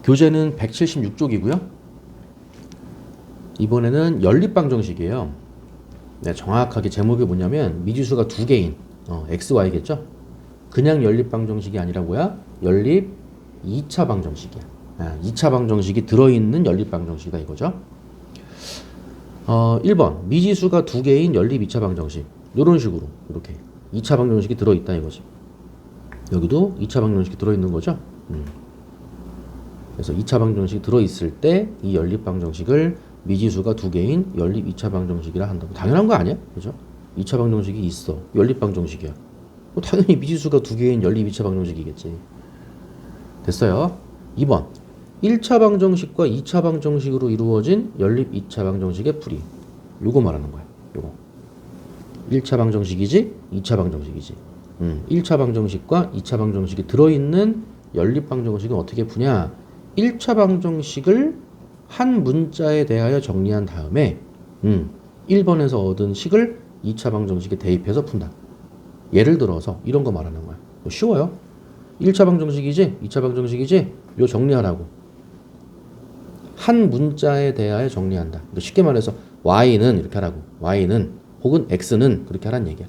교재는 176쪽이고요. 이번에는 연립방정식이에요. 네, 정확하게 제목이 뭐냐면 미지수가 두 개인 x, y겠죠? 그냥 연립방정식이 아니라 뭐야? 연립 2차 방정식이야. 2차 방정식이 들어있는 연립방정식이다 이거죠. 1번 미지수가 두 개인 연립 2차 방정식. 이런 식으로 이렇게 2차 방정식이 들어있다 이거지. 여기도 2차 방정식이 들어있는 거죠. 그래서 2차 방정식이 들어있을 때 이 연립 방정식을 미지수가 두 개인 연립 2차 방정식이라 한다고. 당연한 거 아니야? 그죠? 2차 방정식이 있어. 연립 방정식이야. 당연히 미지수가 두 개인 연립 2차 방정식이겠지. 됐어요. 2번 1차 방정식과 2차 방정식으로 이루어진 연립 2차 방정식의 풀이. 요거 말하는 거야. 요거 1차 방정식이지 2차 방정식이지. 1차 방정식과 2차 방정식이 들어있는 연립 방정식은 어떻게 푸냐. 1차 방정식을 한 문자에 대하여 정리한 다음에 1번에서 얻은 식을 2차 방정식에 대입해서 푼다. 예를 들어서 이런 거 말하는 거야. 쉬워요. 1차 방정식이지 2차 방정식이지 요 정리하라고. 한 문자에 대하여 정리한다. 쉽게 말해서 y는 이렇게 하라고. y는 혹은 x는 그렇게 하라는 얘기야.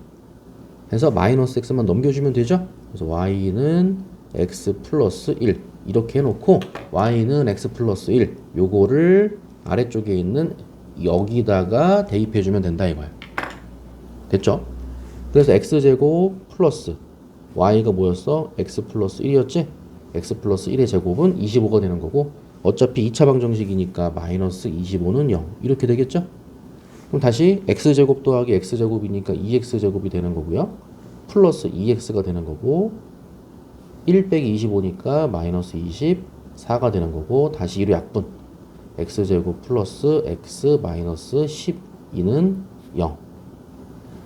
해서 마이너스 x만 넘겨주면 되죠. 그래서 y는 x 플러스 1 이렇게 해놓고 y는 x 플러스 1 요거를 아래쪽에 있는 여기다가 대입해주면 된다 이거야. 됐죠? 그래서 x제곱 플러스 y가 뭐였어? x 플러스 1이었지? x 플러스 1의 제곱은 25가 되는 거고 어차피 2차 방정식이니까 마이너스 25는 0 이렇게 되겠죠? 그럼 다시 x제곱 더하기 x제곱이니까 2x제곱이 되는 거고요. 플러스 2x가 되는 거고 1 빼기 25니까 마이너스 24가 되는 거고 다시 1의 약분 x제곱 플러스 x 마이너스 12는 0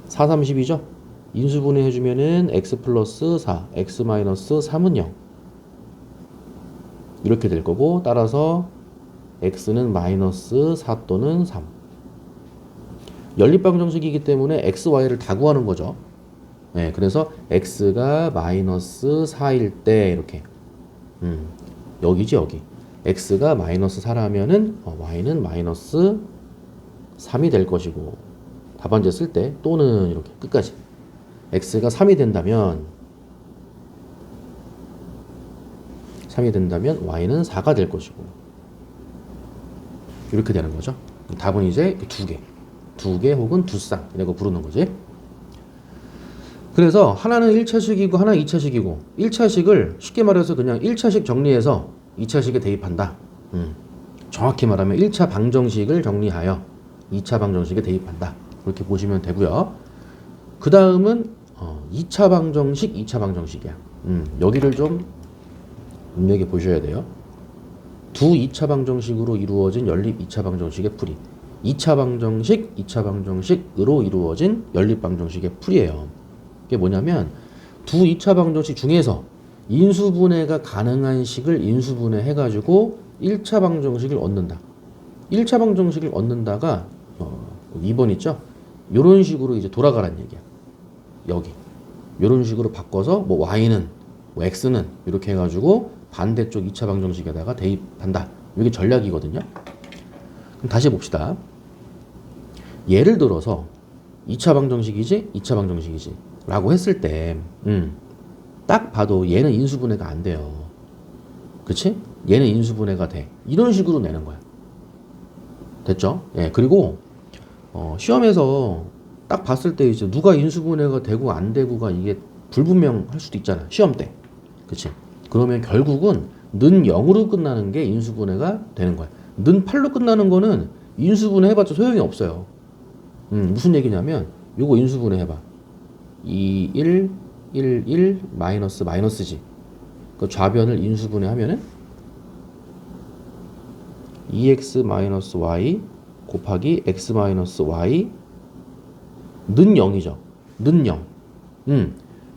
4, 30이죠? 인수분해 해주면은 x 플러스 4 x 마이너스 3은 0 이렇게 될 거고 따라서 x는 마이너스 4 또는 3 연립방정식이기 때문에 x, y를 다 구하는 거죠. 네, 그래서 x가 마이너스 4일 때 이렇게 여기지 여기 x가 마이너스 4라면은 y는 마이너스 3이 될 것이고 답안지 쓸 때 또는 이렇게 끝까지 x가 3이 된다면 y는 4가 될 것이고 이렇게 되는 거죠. 답은 이제 두 개 혹은 두 쌍 이라고 부르는 거지. 그래서 하나는 1차식이고 하나는 2차식이고 1차식을 쉽게 말해서 그냥 1차식 정리해서 2차식에 대입한다. 정확히 말하면 1차 방정식을 정리하여 2차 방정식에 대입한다. 그렇게 보시면 되고요. 그 다음은 2차 방정식, 2차 방정식이야. 여기를 좀 눈여겨보셔야 돼요. 두 2차 방정식으로 이루어진 연립 2차 방정식의 풀이. 2차 방정식, 2차 방정식으로 이루어진 연립 방정식의 풀이에요. 이게 뭐냐면 두 2차 방정식 중에서 인수분해가 가능한 식을 인수분해 해가지고 1차 방정식을 얻는다. 1차 방정식을 얻는다가 2번 있죠? 요런 식으로 이제 돌아가란 얘기야. 여기 요런 식으로 바꿔서 뭐 y는 뭐 x는 이렇게 해가지고 반대쪽 2차 방정식에다가 대입한다. 이게 전략이거든요. 그럼 다시 봅시다. 예를 들어서 2차 방정식이지 2차 방정식이지 라고 했을 때 딱 봐도 얘는 인수분해가 안 돼요. 그치? 얘는 인수분해가 돼. 이런 식으로 내는 거야. 됐죠? 예, 그리고 시험에서 딱 봤을 때 이제 누가 인수분해가 되고 안 되고가 이게 불분명할 수도 있잖아. 시험 때. 그치? 그러면 결국은 는 0으로 끝나는 게 인수분해가 되는 거야. 는 8로 끝나는 거는 인수분해 해봤자 소용이 없어요. 무슨 얘기냐면 요거 인수분해 해봐. 2, 1, 1, 1, 마이너스지. 그 좌변을 인수분해 하면은 2x 마이너스 y 곱하기 x 마이너스 y 는 0이죠. 는 0.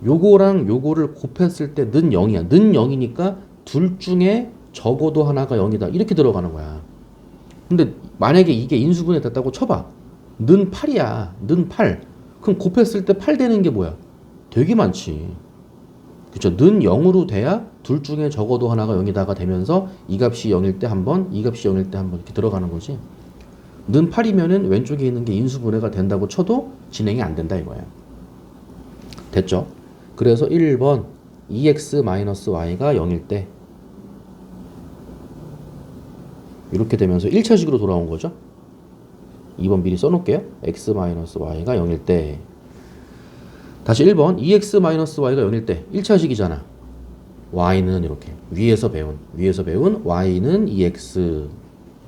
요거랑 요거를 곱했을 때 는 0이야. 는 0이니까 둘 중에 적어도 하나가 0이다. 이렇게 들어가는 거야. 근데 만약에 이게 인수분해 됐다고 쳐봐. 는 8이야. 는 8. 그럼 곱했을 때 8 되는 게 뭐야? 되게 많지. 그쵸? 는 0으로 돼야 둘 중에 적어도 하나가 0이다가 되면서 이 값이 0일 때 한 번, 이 값이 0일 때 한 번 이렇게 들어가는 거지. 는 8이면은 왼쪽에 있는 게 인수분해가 된다고 쳐도 진행이 안 된다 이거야. 됐죠? 그래서 1번 2x-y가 0일 때 이렇게 되면서 1차식으로 돌아온 거죠. 2번 미리 써놓을게요. x-y가 0일 때 다시 1번 2x-y가 0일 때 1차식이잖아. y는 이렇게 위에서 배운 y는 2x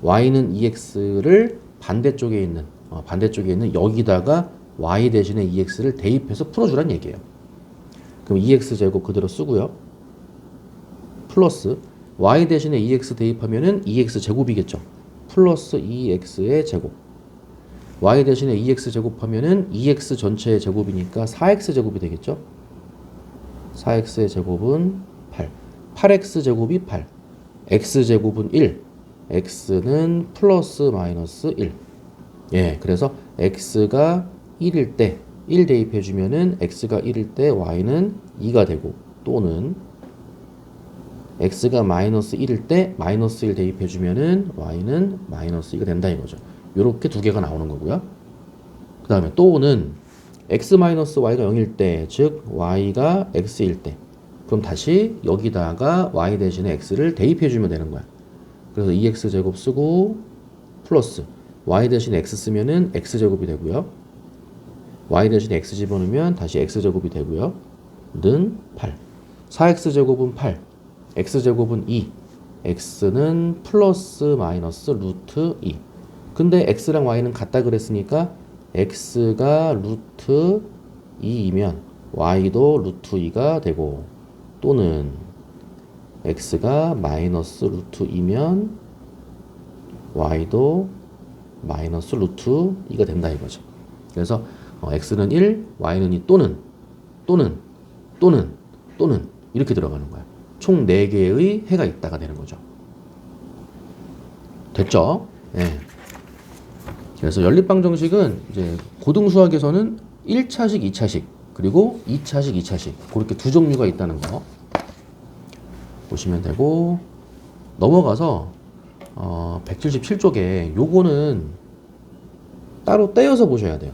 y는 2x를 반대쪽에 있는 여기다가 y 대신에 2x를 대입해서 풀어주란 얘기예요. 그럼 2x제곱 그대로 쓰고요. 플러스 y 대신에 2x 대입하면은 2x제곱이겠죠. 플러스 2x의 제곱. y 대신에 2x 제곱하면은 2x 전체의 제곱이니까 4x제곱이 되겠죠. 4x의 제곱은 8. 8x 제곱이 8. x제곱은 1. x는 플러스 마이너스 1. 예, 그래서 x가 1일 때 1 대입해주면은 x가 1일 때 y는 2가 되고 또는 x가 마이너스 1일 때 마이너스 1 대입해주면은 y는 마이너스 2가 된다 이거죠. 요렇게 두 개가 나오는 거고요. 그 다음에 또는 x-y가 0일 때, 즉 y가 x일 때 그럼 다시 여기다가 y 대신에 x를 대입해주면 되는 거야. 그래서 2x제곱 쓰고 플러스 y 대신에 x 쓰면은 x제곱이 되고요. y 대신에 x 집어넣으면 다시 x제곱이 되고요. 는 8. 4x제곱은 8. x제곱은 2. x는 플러스 마이너스 루트 2. 근데 x랑 y는 같다 그랬으니까 x가 루트 2이면 y도 루트 2가 되고 또는 x가 마이너스 루트 2면 y도 마이너스 루트 2가 된다 이거죠. 그래서 x는 1, y는 2 또는 이렇게 들어가는 거야. 총 4개의 해가 있다가 되는 거죠. 됐죠? 네. 그래서 연립방정식은 이제 고등수학에서는 1차식, 2차식, 그리고 2차식, 2차식 그렇게 두 종류가 있다는 거 보시면 되고 넘어가서 177쪽에 요거는 따로 떼어서 보셔야 돼요.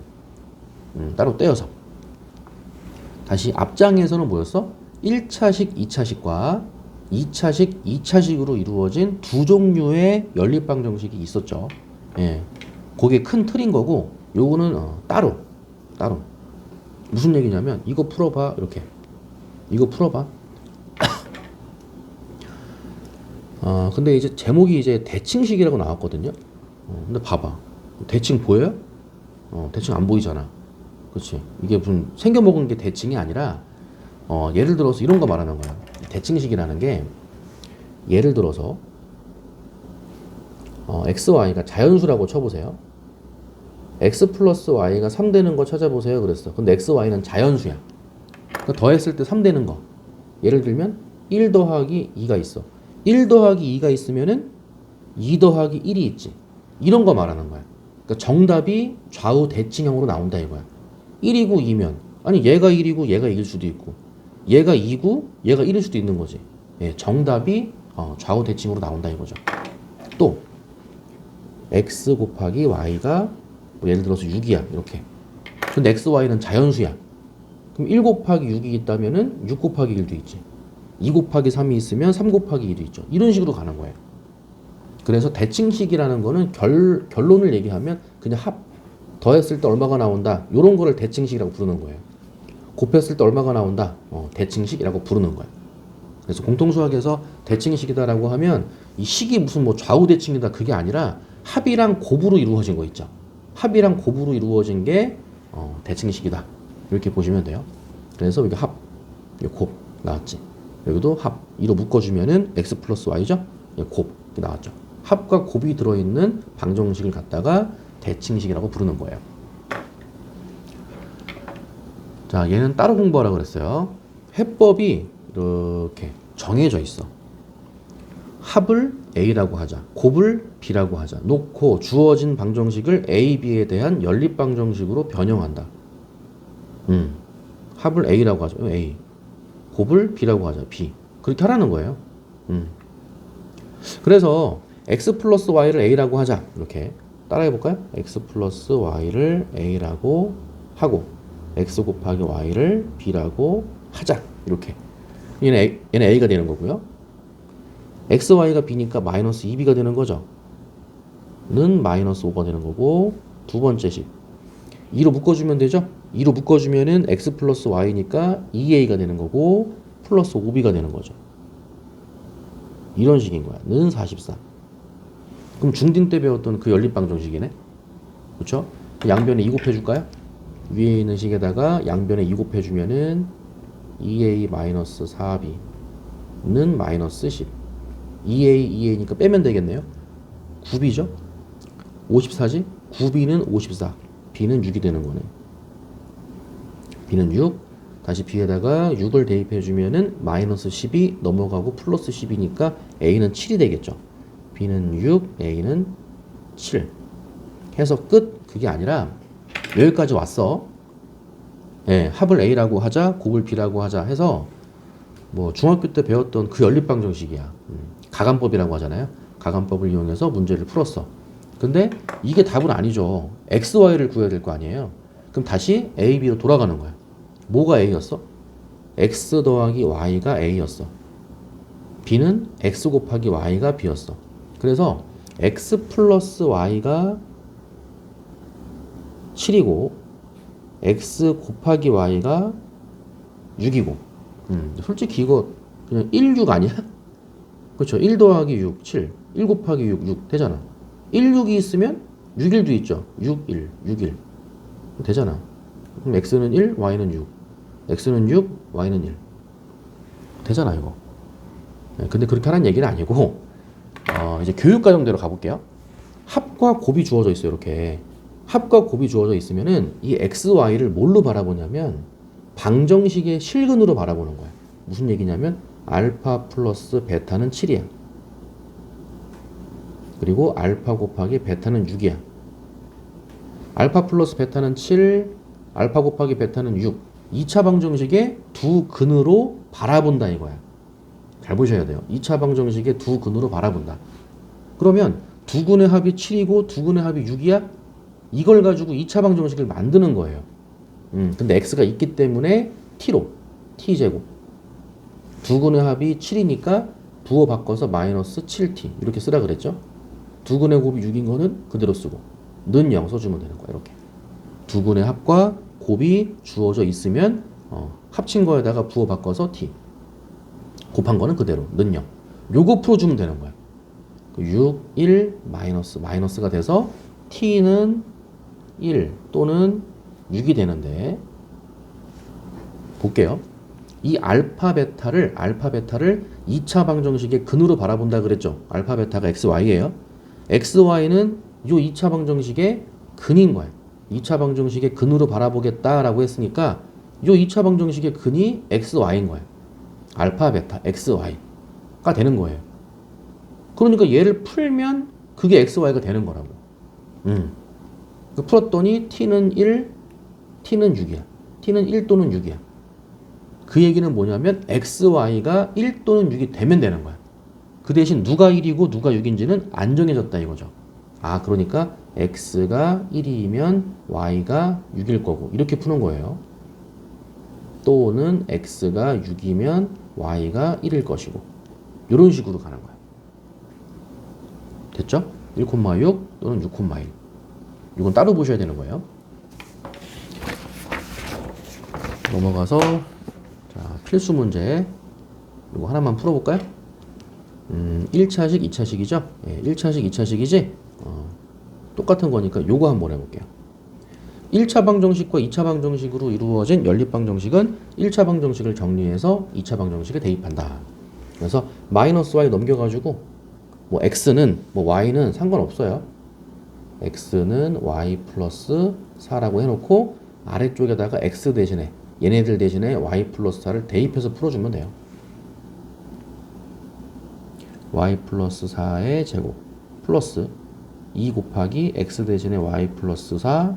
따로 떼어서. 다시 앞장에서는 뭐였어? 1차식, 2차식과 2차식, 2차식으로 이루어진 두 종류의 연립방정식이 있었죠. 예. 그게 큰 틀인 거고 요거는 따로 무슨 얘기냐면 이거 풀어봐 이렇게 이거 풀어봐. 근데 이제 제목이 이제 대칭식이라고 나왔거든요. 근데 봐봐 대칭 보여요? 대칭 안 보이잖아. 그렇지? 이게 무슨 생겨먹은 게 대칭이 아니라 예를 들어서 이런 거 말하는 거야. 대칭식이라는 게 예를 들어서 x, y가 자연수라고 쳐보세요. x 플러스 y가 3 되는 거 찾아보세요 그랬어. 근데 x, y는 자연수야. 그러니까 더했을 때 3 되는 거. 예를 들면 1 더하기 2가 있어. 1 더하기 2가 있으면은 2 더하기 1이 있지. 이런 거 말하는 거야. 그러니까 정답이 좌우 대칭형으로 나온다 이거야. 1이고 2면 아니 얘가 1이고 얘가 2일 수도 있고 얘가 2고 얘가 1일 수도 있는 거지. 예, 정답이 좌우 대칭으로 나온다 이거죠. 또 x 곱하기 y가 뭐 예를 들어서 6이야 이렇게. 근데 x, y는 자연수야. 그럼 1 곱하기 6이 있다면은 6 곱하기 1도 있지. 2 곱하기 3이 있으면 3 곱하기 2도 있죠. 이런 식으로 가는 거예요. 그래서 대칭식이라는 거는 결론을 얘기하면 그냥 합 더했을 때 얼마가 나온다 이런 거를 대칭식이라고 부르는 거예요. 곱했을 때 얼마가 나온다 대칭식이라고 부르는 거예요. 그래서 공통수학에서 대칭식이다라고 하면 이 식이 무슨 뭐 좌우 대칭이다 그게 아니라 합이랑 곱으로 이루어진 거 있죠. 합이랑 곱으로 이루어진 게 대칭식이다 이렇게 보시면 돼요. 그래서 여기 합, 여기 곱 나왔지. 여기도 합 2로 묶어주면은 x 플러스 y죠. 곱 이렇게 나왔죠. 합과 곱이 들어있는 방정식을 갖다가 대칭식이라고 부르는 거예요. 자, 얘는 따로 공부하라고 그랬어요. 해법이 이렇게 정해져 있어. 합을 A라고 하자. 곱을 B라고 하자. 놓고 주어진 방정식을 A, B에 대한 연립방정식으로 변형한다. 합을 A라고 하죠. A. 곱을 b라고 하자. b. 그렇게 하라는 거예요. 그래서 x 플러스 y를 a라고 하자. 이렇게 따라해 볼까요? x 플러스 y를 a라고 하고 x 곱하기 y를 b라고 하자. 이렇게. 얘는 a가 되는 거고요. xy가 b니까 마이너스 2b가 되는 거죠. 는 마이너스 5가 되는 거고, 두 번째 식 2로 묶어주면 되죠. 2로 묶어주면은 x 플러스 y니까 2a가 되는 거고 플러스 5b가 되는 거죠. 이런 식인 거야. 는 44. 그럼 중딩 때 배웠던 그 연립방정식이네. 그렇죠? 양변에 2 곱해줄까요? 위에 있는 식에다가 양변에 2 곱해주면은 2a 마이너스 4b는 마이너스 10. 2a니까 빼면 되겠네요. 9b죠? 54지? 9b는 54. b는 6이 되는 거네. b는 6. 다시 b에다가 6을 대입해주면은 마이너스 10이 넘어가고 플러스 10이니까 a는 7이 되겠죠. b는 6, a는 7. 해서 끝. 그게 아니라 여기까지 왔어. 예, 합을 a라고 하자, 곱을 b라고 하자 해서 뭐 중학교 때 배웠던 그 연립방정식이야. 가감법이라고 하잖아요. 가감법을 이용해서 문제를 풀었어. 근데 이게 답은 아니죠. x, y를 구해야 될 거 아니에요. 그럼 다시 a, b로 돌아가는 거야. 뭐가 a였어? x 더하기 y가 a였어. b는 x 곱하기 y가 b였어. 그래서 x 플러스 y가 7이고 x 곱하기 y가 6이고 솔직히 이거 그냥 1, 6 아니야? 그렇죠. 1 더하기 6, 7. 1 곱하기 6, 6 되잖아. 1, 6이 있으면 6, 1도 있죠. 6, 1, 6, 1 되잖아. 그럼 x는 1, y는 6. x는 6, y는 1 되잖아 이거. 근데 그렇게 하라는 얘기는 아니고 이제 교육과정대로 가볼게요. 합과 곱이 주어져 있어요. 이렇게 합과 곱이 주어져 있으면은 이 x, y를 뭘로 바라보냐면 방정식의 실근으로 바라보는 거야. 무슨 얘기냐면 알파 플러스 베타는 7이야. 그리고 알파 곱하기 베타는 6이야. 알파 플러스 베타는 7, 알파 곱하기 베타는 6. 2차 방정식의 두 근으로 바라본다 이거야. 잘 보셔야 돼요. 2차 방정식의 두 근으로 바라본다. 그러면 두 근의 합이 7이고 두 근의 합이 6이야? 이걸 가지고 2차 방정식을 만드는 거예요. 근데 x가 있기 때문에 t로, t제곱. 두 근의 합이 7이니까 부호 바꿔서 마이너스 7t 이렇게 쓰라 그랬죠. 두 근의 곱이 6인 거는 그대로 쓰고 는 0 써주면 되는 거야. 이렇게 두 근의 합과 곱이 주어져 있으면 합친 거에다가 부호 바꿔서 t 곱한 거는 그대로 는 0 요거 풀어주면 되는 거야. 6, 1, 마이너스가 돼서 t는 1 또는 6이 되는데 볼게요. 이 알파 베타를 2차 방정식의 근으로 바라본다 그랬죠. 알파 베타가 x, y예요. x, y는 요 2차 방정식의 근인 거야. 2차 방정식의 근으로 바라보겠다라고 했으니까 요 2차 방정식의 근이 x, y인 거야. 알파 베타 x, y가 되는 거예요. 그러니까 얘를 풀면 그게 x, y가 되는 거라고. 풀었더니 t는 1, t는 6이야. t는 1 또는 6이야. 그 얘기는 뭐냐면 x, y가 1 또는 6이 되면 되는 거야. 그 대신 누가 1이고 누가 6인지는 안 정해졌다 이거죠. 아, 그러니까 x가 1이면 y가 6일 거고 이렇게 푸는 거예요. 또는 x가 6이면 y가 1일 것이고 이런 식으로 가는 거야. 됐죠? 1,6 또는 6,1. 이건 따로 보셔야 되는 거예요. 넘어가서 자, 필수 문제 이거 하나만 풀어볼까요? 1차식, 2차식이죠? 예, 1차식, 2차식이지? 똑같은 거니까 요거 한번 해볼게요. 1차 방정식과 2차 방정식으로 이루어진 연립방정식은 1차 방정식을 정리해서 2차 방정식에 대입한다. 그래서 마이너스 y 넘겨가지고 뭐 x는 뭐 y는 상관없어요. x는 y 플러스 4라고 해놓고 아래쪽에다가 x 대신에 얘네들 대신에 y 플러스 4를 대입해서 풀어주면 돼요. y 플러스 4의 제곱 플러스 2 곱하기 x 대신에 y 플러스 4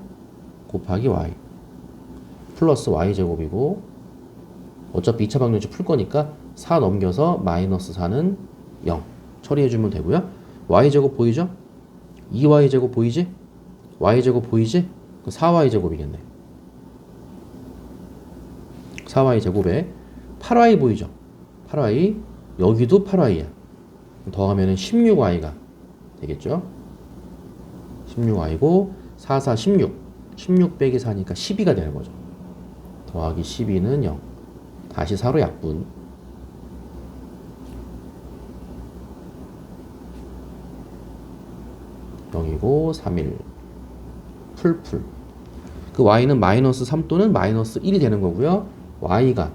곱하기 y 플러스 y 제곱이고 어차피 2차 방정식 풀 거니까 4 넘겨서 마이너스 4는 0 처리해주면 되고요. y제곱 보이죠? 2y제곱 보이지? y제곱 보이지? 4y제곱이겠네. 4y제곱에 8y 보이죠? 8y 여기도 8y야. 더하면 16y가 되겠죠? 16y고 4, 4, 16 16 빼기 4니까 12가 되는 거죠. 더하기 12는 0 다시 4로 약분 0이고 3일 풀풀 그 y는 마이너스 3 또는 마이너스 1이 되는 거고요. y가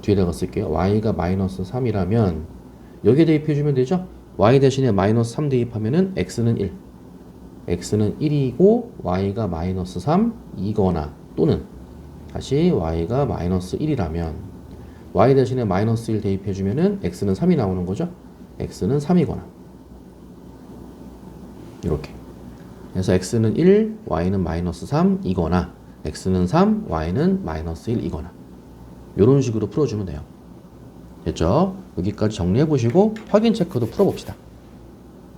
뒤에다가 쓸게요. y가 마이너스 3이라면 여기에 대입해주면 되죠. y 대신에 마이너스 3 대입하면은 x는 1 x는 1이고 y가 마이너스 3이거나 또는 다시 y가 마이너스 1이라면 y 대신에 마이너스 1 대입해주면은 x는 3이 나오는 거죠. x는 3이거나 이렇게 그래서 x는 1, y는 마이너스 3이거나 x는 3, y는 마이너스 1이거나 이런 식으로 풀어주면 돼요. 됐죠? 여기까지 정리해 보시고 확인 체크도 풀어봅시다.